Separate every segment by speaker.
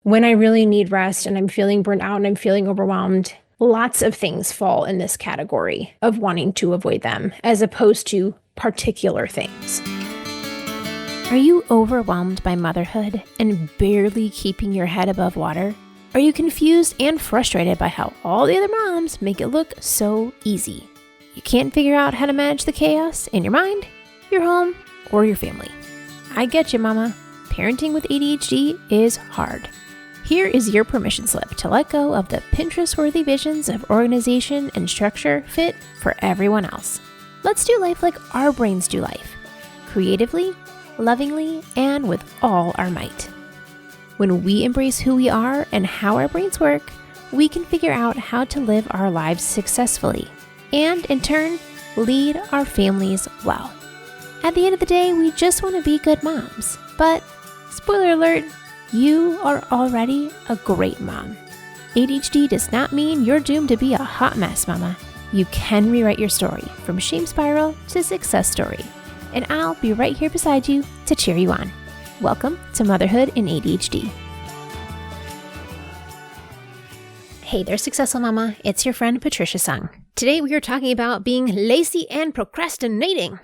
Speaker 1: When I really need rest and I'm feeling burnt out and I'm feeling overwhelmed, lots of things fall in this category of wanting to avoid them as opposed to particular things.
Speaker 2: Are you overwhelmed by motherhood and barely keeping your head above water? Are you confused and frustrated by how all the other moms make it look so easy? You can't figure out how to manage the chaos in your mind, your home, or your family. I get you, mama. Parenting with ADHD is hard. Here is your permission slip to let go of the Pinterest-worthy visions of organization and structure fit for everyone else. Let's do life like our brains do life, creatively, lovingly, and with all our might. When we embrace who we are and how our brains work, we can figure out how to live our lives successfully and, in turn, lead our families well. At the end of the day, we just want to be good moms. But, spoiler alert, you are already a great mom. ADHD does not mean you're doomed to be a hot mess, mama. You can rewrite your story from shame spiral to success story. And I'll be right here beside you to cheer you on. Welcome to Motherhood in ADHD. Hey there, Successful Mama. It's your friend Patricia Sung. Today we are talking about being lazy and procrastinating.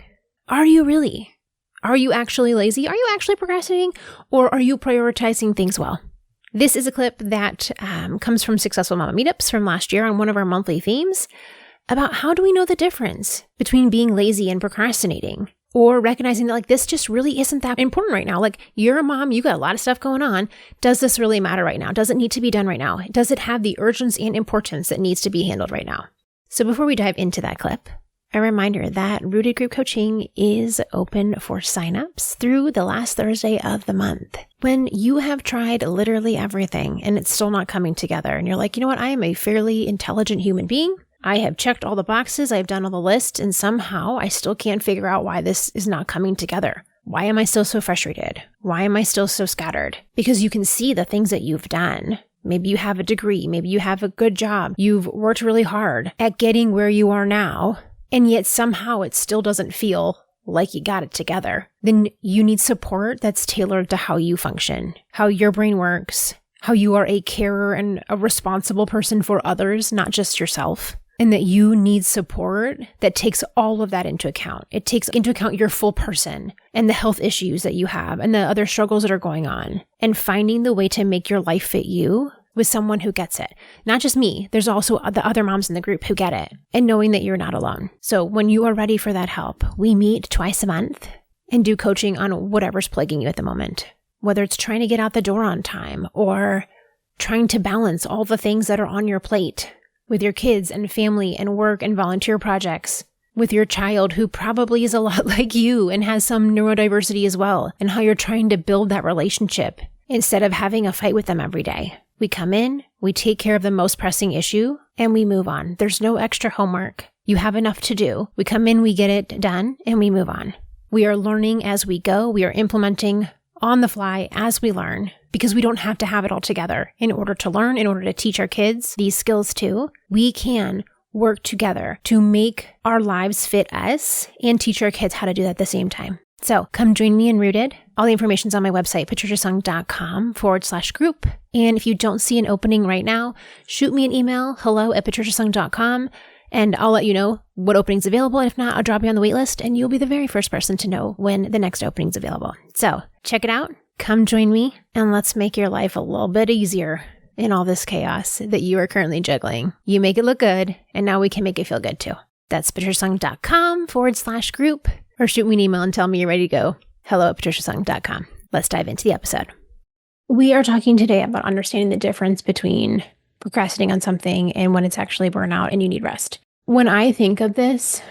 Speaker 2: Are you really? Are you actually lazy? Are you actually procrastinating? Or are you prioritizing things well? This is a clip that comes from Successful Mama Meetups from last year on one of our monthly themes about how do we know the difference between being lazy and procrastinating, or recognizing that like this just really isn't that important right now. Like you're a mom, you got a lot of stuff going on. Does this really matter right now? Does it need to be done right now? Does it have the urgency and importance that needs to be handled right now? So before we dive into that clip, a reminder that Rooted Group Coaching is open for signups through the last Thursday of the month. When you have tried literally everything and it's still not coming together and you're like, you know what, I am a fairly intelligent human being. I have checked all the boxes, I've done all the lists, and somehow I still can't figure out why this is not coming together. Why am I still so frustrated? Why am I still so scattered? Because you can see the things that you've done. Maybe you have a degree, maybe you have a good job. You've worked really hard at getting where you are now. And yet somehow it still doesn't feel like you got it together. Then you need support that's tailored to how you function, how your brain works, how you are a carer and a responsible person for others, not just yourself. And that you need support that takes all of that into account. It takes into account your full person and the health issues that you have and the other struggles that are going on. And finding the way to make your life fit you with someone who gets it. Not just me, there's also the other moms in the group who get it, and knowing that you're not alone. So when you are ready for that help, we meet twice a month and do coaching on whatever's plaguing you at the moment. Whether it's trying to get out the door on time or trying to balance all the things that are on your plate with your kids and family and work and volunteer projects, with your child who probably is a lot like you and has some neurodiversity as well, and how you're trying to build that relationship instead of having a fight with them every day. We come in, we take care of the most pressing issue, and we move on. There's no extra homework. You have enough to do. We come in, we get it done, and we move on. We are learning as we go. We are implementing on the fly as we learn, because we don't have to have it all together in order to learn, in order to teach our kids these skills too. We can work together to make our lives fit us and teach our kids how to do that at the same time. So come join me in Rooted. All the information's on my website, patriciasung.com/group. And if you don't see an opening right now, shoot me an email, hello@patriciasung.com, and I'll let you know what opening's available. And if not, I'll drop you on the wait list and you'll be the very first person to know when the next opening's available. So check it out. Come join me and let's make your life a little bit easier in all this chaos that you are currently juggling. You make it look good, and now we can make it feel good too. That's patriciasung.com/group, or shoot me an email and tell me you're ready to go. hello@patriciasung.com. Let's dive into the episode. We are talking today about understanding the difference between procrastinating on something and when it's actually burnout and you need rest. When I think of this,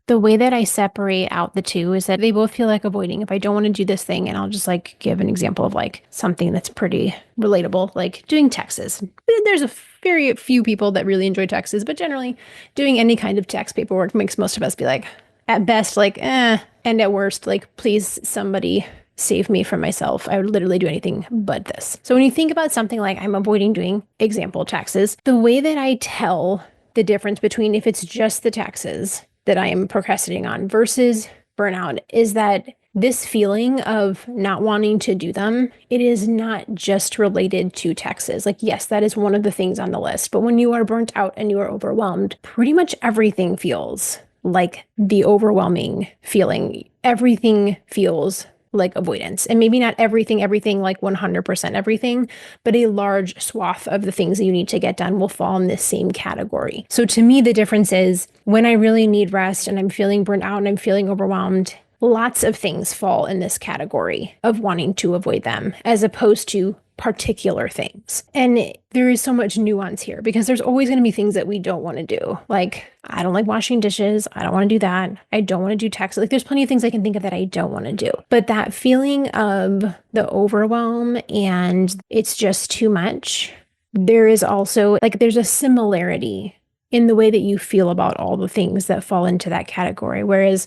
Speaker 2: the way that I separate out the two is that they both feel like avoiding. If I don't want to do this thing, and I'll just like give an example of like something that's pretty relatable, like doing taxes. There's a very few people that really enjoy taxes, but generally doing any kind of tax paperwork makes most of us be like, at best, like, and at worst, like, please somebody save me from myself. I would literally do anything but this. So when you think about something like I'm avoiding doing example taxes, the way that I tell the difference between if it's just the taxes that I am procrastinating on versus burnout is that
Speaker 1: this feeling of not wanting to do them, it is not just related to taxes. Like, yes, that is one of the things on the list. But when you are burnt out and you are overwhelmed, pretty much everything feels like the overwhelming feeling. Everything feels like avoidance. And maybe not everything like 100% everything, but a large swath of the things that you need to get done will fall in this same category. So to me, the difference is when I really need rest and I'm feeling burnt out and I'm feeling overwhelmed, lots of things fall in this category of wanting to avoid them as opposed to particular things. And there is so much nuance here because there's always going to be things that we don't want to do. Like, I don't like washing dishes. I don't want to do that. I don't want to do taxes. Like, there's plenty of things I can think of that I don't want to do. But that feeling of the overwhelm and it's just too much, there is also like, there's a similarity in the way that you feel about all the things that fall into that category. Whereas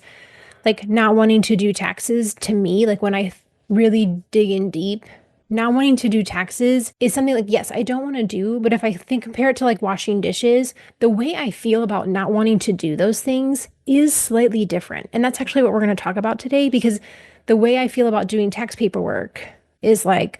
Speaker 1: like not wanting to do taxes to me, like when I really dig in deep, not wanting to do taxes is something like, yes, I don't want to do, but if I compare it to like washing dishes, the way I feel about not wanting to do those things is slightly different. And that's actually what we're going to talk about today, because the way I feel about doing tax paperwork is like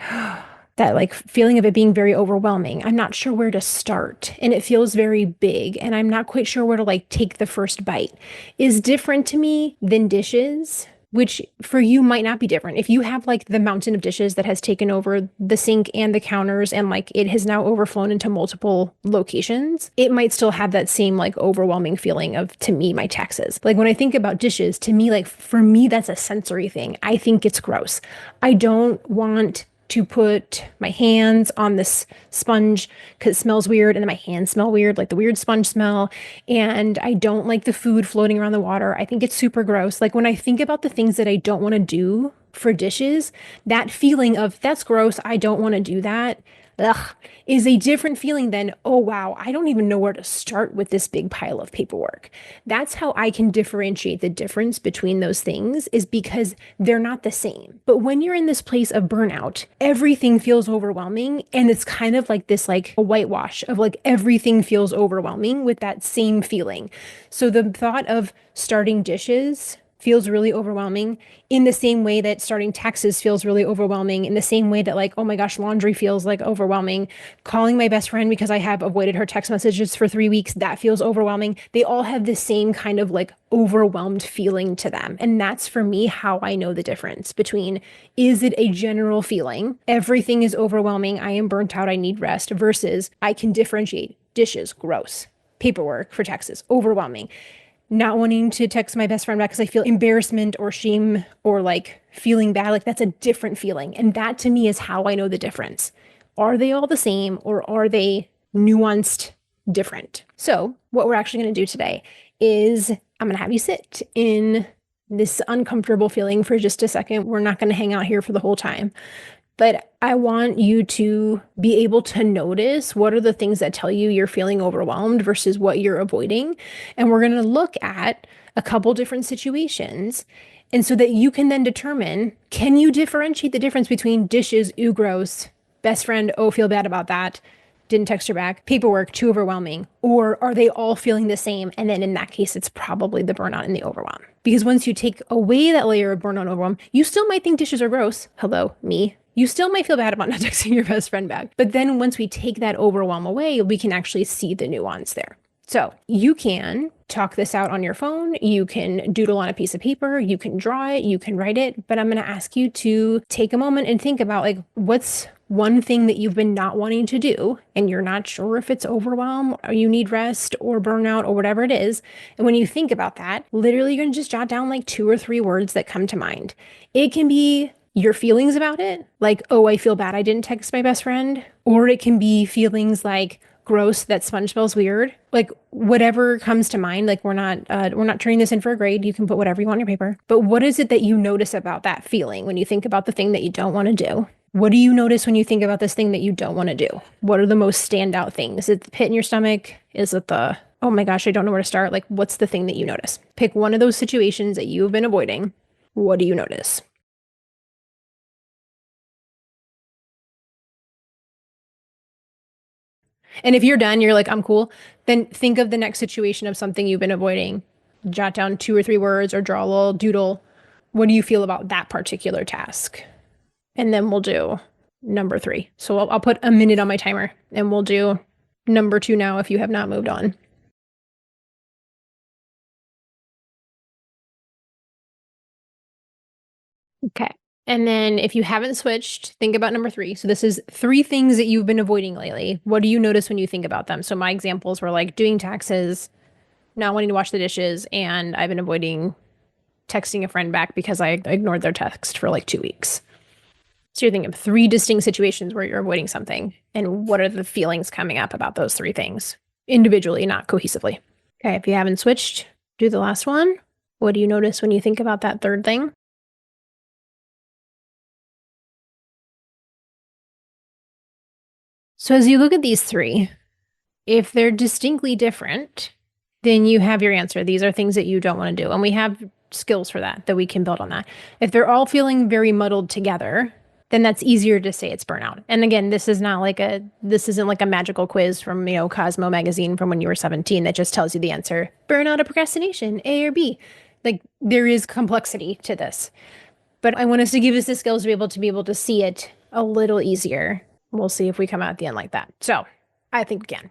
Speaker 1: that like feeling of it being very overwhelming. I'm not sure where to start and it feels very big and I'm not quite sure where to like take the first bite is different to me than dishes, which for you might not be different. If you have like the mountain of dishes that has taken over the sink and the counters and like it has now overflown into multiple locations, it might still have that same like overwhelming feeling of, to me, my taxes. Like when I think about dishes, to me, like for me, that's a sensory thing. I think it's gross. I don't want to put my hands on this sponge because it smells weird and then my hands smell weird, like the weird sponge smell. And I don't like the food floating around the water. I think it's super gross. Like when I think about the things that I don't want to do for dishes, that feeling of that's gross, I don't want to do that, ugh, is a different feeling than, oh wow, I don't even know where to start with this big pile of paperwork. That's how I can differentiate the difference between those things, is because they're not the same. But when you're in this place of burnout, everything feels overwhelming. And it's kind of like this, like a whitewash of like everything feels overwhelming with that same feeling. So the thought of starting dishes feels really overwhelming in the same way that starting taxes feels really overwhelming, in the same way that like, oh my gosh, laundry feels like overwhelming. Calling my best friend because I have avoided her text messages for 3 weeks, that feels overwhelming. They all have the same kind of like overwhelmed feeling to them. And that's for me how I know the difference between, is it a general feeling, everything is overwhelming, I am burnt out, I need rest, versus I can differentiate dishes, gross, paperwork for taxes, overwhelming. Not wanting to text my best friend back because I feel embarrassment or shame or like feeling bad, like that's a different feeling. And that to me is how I know the difference. Are they all the same or are they nuanced different? So what we're actually going to do today is I'm going to have you sit in this uncomfortable feeling for just a second. We're not going to hang out here for the whole time. But I want you to be able to notice what are the things that tell you you're feeling overwhelmed versus what you're avoiding. And we're going to look at a couple different situations. And so that you can then determine, can you differentiate the difference between dishes, ooh, gross, best friend, oh, feel bad about that, didn't text her back, paperwork, too overwhelming, or are they all feeling the same? And then in that case, it's probably the burnout and the overwhelm. Because once you take away that layer of burnout and overwhelm, you still might think dishes are gross. Hello, me. You still might feel bad about not texting your best friend back. But then once we take that overwhelm away, we can actually see the nuance there. So you can talk this out on your phone. You can doodle on a piece of paper. You can draw it. You can write it. But I'm going to ask you to take a moment and think about like, what's one thing that you've been not wanting to do and you're not sure if it's overwhelm or you need rest or burnout or whatever it is. And when you think about that, literally you're going to just jot down like 2 or 3 words that come to mind. It can be your feelings about it, like, oh, I feel bad I didn't text my best friend. Or it can be feelings like, gross, that sponge smells weird. Like whatever comes to mind. Like we're not turning this in for a grade. You can put whatever you want on your paper. But what is it that you notice about that feeling when you think about the thing that you don't want to do? What do you notice when you think about this thing that you don't want to do? What are the most standout things? Is it the pit in your stomach? Is it the, oh my gosh, I don't know where to start? Like what's the thing that you notice? Pick one of those situations that you've been avoiding. What do you notice? And if you're done, you're like, I'm cool, then think of the next situation of something you've been avoiding. Jot down 2 or 3 words or draw a little doodle What do you feel about that particular task? And then we'll do number 3. So I'll put a minute on my timer and we'll do number 2 now if you have not moved on. Okay. And then if you haven't switched, think about number 3. So this is 3 things that you've been avoiding lately. What do you notice when you think about them? So my examples were like doing taxes, not wanting to wash the dishes, and I've been avoiding texting a friend back because I ignored their text for like 2 weeks. So you're thinking of 3 distinct situations where you're avoiding something. And what are the feelings coming up about those 3 things individually, not cohesively? Okay. If you haven't switched, do the last one. What do you notice when you think about that 3rd thing? So as you look at these 3, if they're distinctly different, then you have your answer. These are things that you don't want to do. And we have skills for that we can build on that. If they're all feeling very muddled together, then that's easier to say it's burnout. And again, this isn't like a magical quiz from, Cosmo magazine from when you were 17 that just tells you the answer. Burnout or procrastination, A or B. Like there is complexity to this. But I want us to give us the skills to be able to see it a little easier. We'll see if we come out at the end like that. So I think we can.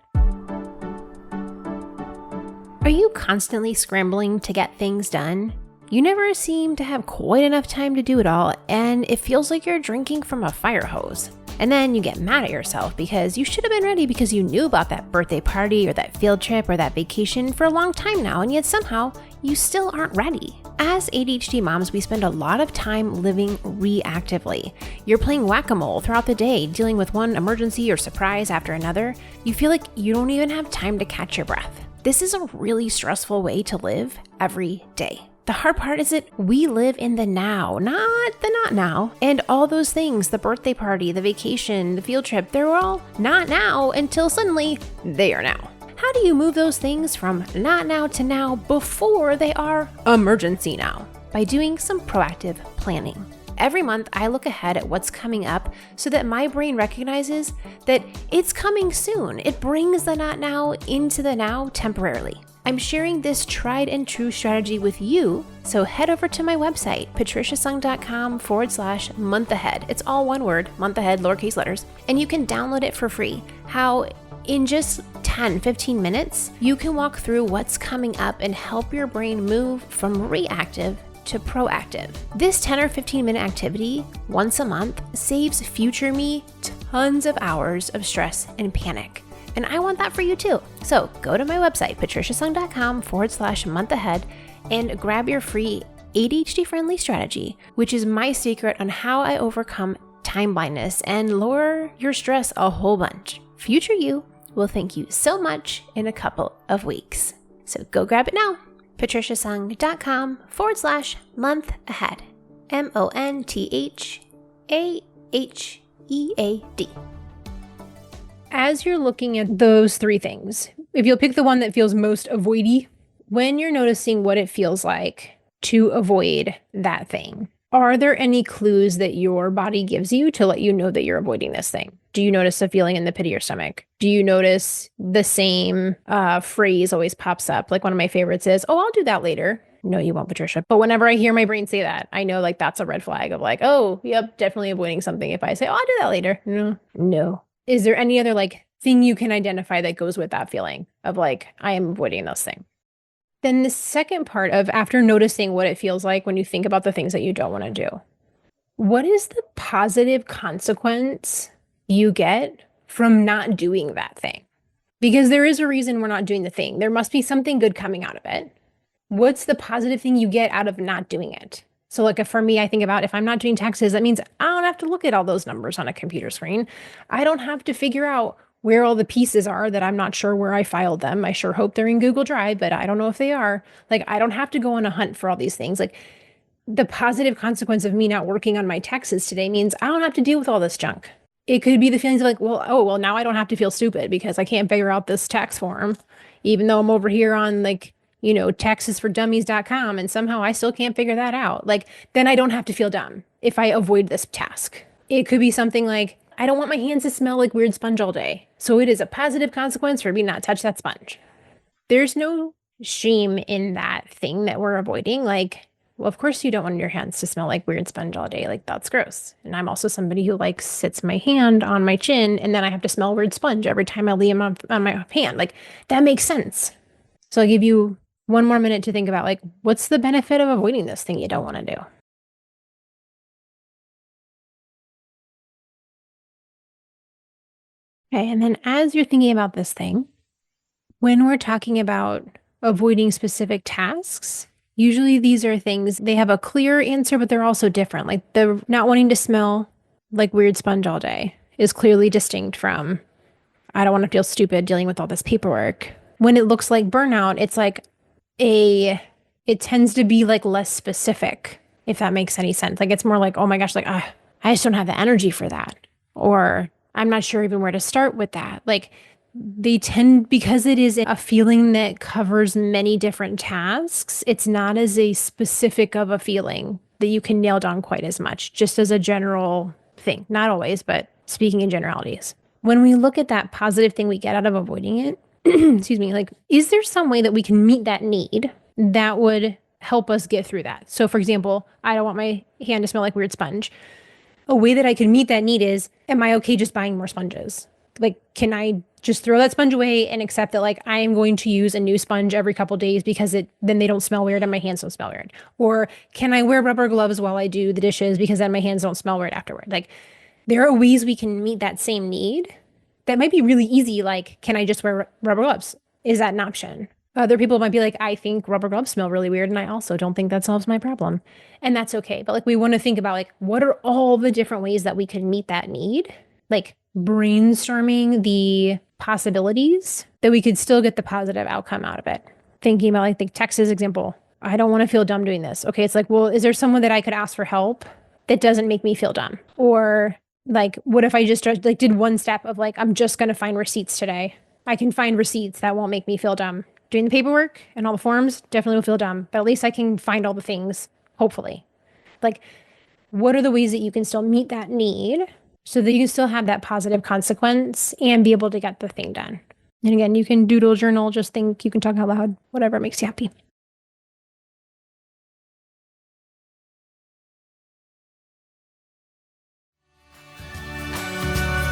Speaker 2: Are you constantly scrambling to get things done? You never seem to have quite enough time to do it all, and it feels like you're drinking from a fire hose. And then you get mad at yourself because you should have been ready because you knew about that birthday party or that field trip or that vacation for a long time now, and yet somehow you still aren't ready. As ADHD moms, we spend a lot of time living reactively. You're playing whack-a-mole throughout the day, dealing with one emergency or surprise after another. You feel like you don't even have time to catch your breath. This is a really stressful way to live every day. The hard part is that we live in the now, not the not now. And all those things, the birthday party, the vacation, the field trip, they're all not now until suddenly they are now. How do you move those things from not now to now before they are emergency now? By doing some proactive planning. Every month, I look ahead at what's coming up so that my brain recognizes that it's coming soon. It brings the not now into the now temporarily. I'm sharing this tried and true strategy with you, so head over to my website, patriciasung.com/month ahead. It's all one word, month ahead, lowercase letters, and you can download it for free. How in just 10-15 minutes, you can walk through what's coming up and help your brain move from reactive to proactive. This 10 or 15 minute activity once a month saves future me tons of hours of stress and panic. And I want that for you too. So go to my website, patriciasung.com/month ahead, and grab your free ADHD friendly strategy, which is my secret on how I overcome time blindness and lower your stress a whole bunch. Future you will thank you so much in a couple of weeks. So go grab it now. patriciasung.com/month ahead. MONTHAHEAD.
Speaker 1: As you're looking at those 3 things, if you'll pick the one that feels most avoidy, when you're noticing what it feels like to avoid that thing, are there any clues that your body gives you to let you know that you're avoiding this thing? Do you notice a feeling in the pit of your stomach? Do you notice the same phrase always pops up? Like one of my favorites is, "Oh, I'll do that later." No, you won't, Patricia. But whenever I hear my brain say that, I know like that's a red flag of like, oh, yep, definitely avoiding something. If I say, "Oh, I'll do that later." No. Is there any other like thing you can identify that goes with that feeling of like, I am avoiding this thing? Then the second part of after noticing what it feels like when you think about the things that you don't want to do, what is the positive consequence you get from not doing that thing? Because there is a reason we're not doing the thing. There must be something good coming out of it. What's the positive thing you get out of not doing it? So like for me, I think about if I'm not doing taxes, that means I don't have to look at all those numbers on a computer screen. I don't have to figure out where all the pieces are that I'm not sure where I filed them. I sure hope they're in Google Drive, but I don't know if they are. Like I don't have to go on a hunt for all these things. Like the positive consequence of me not working on my taxes today means I don't have to deal with all this junk. It could be the feelings of like, well, now I don't have to feel stupid because I can't figure out this tax form, even though I'm over here on like, taxesfordummies.com and somehow I still can't figure that out. Like, then I don't have to feel dumb if I avoid this task. It could be something like, I don't want my hands to smell like weird sponge all day. So it is a positive consequence for me not touch that sponge. There's no shame in that thing that we're avoiding. Like, Well, of course you don't want your hands to smell like weird sponge all day. Like that's gross. And I'm also somebody who like sits my hand on my chin and then I have to smell weird sponge every time I lay them on my hand. Like that makes sense. So I'll give you one more minute to think about like, what's the benefit of avoiding this thing you don't want to do? Okay. And then as you're thinking about this thing, when we're talking about avoiding specific tasks, usually these are things, they have a clear answer, but they're also different. Like the not wanting to smell like weird sponge all day is clearly distinct from, I don't want to feel stupid dealing with all this paperwork. When it looks like burnout, it's like it tends to be like less specific, if that makes any sense. Like it's more like, oh my gosh, like, I just don't have the energy for that. Or I'm not sure even where to start with that. Like they tend, because it is a feeling that covers many different tasks, it's not as a specific of a feeling that you can nail down quite as much, just as a general thing. Not always, but speaking in generalities. When we look at that positive thing we get out of avoiding it, excuse me, like, is there some way that we can meet that need that would help us get through that? So for example, I don't want my hand to smell like weird sponge. A way that I can meet that need is, am I okay just buying more sponges? Like, can I just throw that sponge away and accept that like I am going to use a new sponge every couple days because then they don't smell weird and my hands don't smell weird? Or can I wear rubber gloves while I do the dishes because then my hands don't smell weird afterward? Like there are ways we can meet that same need that might be really easy. Like, can I just wear rubber gloves? Is that an option? Other people might be like, I think rubber gloves smell really weird, and I also don't think that solves my problem. And that's okay. But like, we want to think about like, what are all the different ways that we can meet that need? Like brainstorming the possibilities that we could still get the positive outcome out of it. Thinking about like the Texas example. I don't want to feel dumb doing this. Okay. It's like, well, is there someone that I could ask for help that doesn't make me feel dumb? Or like, what if I just like did one step of like, I'm just going to find receipts today. I can find receipts that won't make me feel dumb. Doing the paperwork and all the forms definitely will feel dumb, but at least I can find all the things, hopefully. Like, what are the ways that you can still meet that need so that you can still have that positive consequence and be able to get the thing done? And again, you can doodle, journal, just think, you can talk out loud, whatever makes you happy.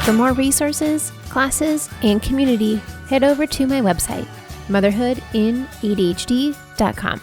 Speaker 2: For more resources, classes, and community, head over to my website, motherhoodinadhd.com.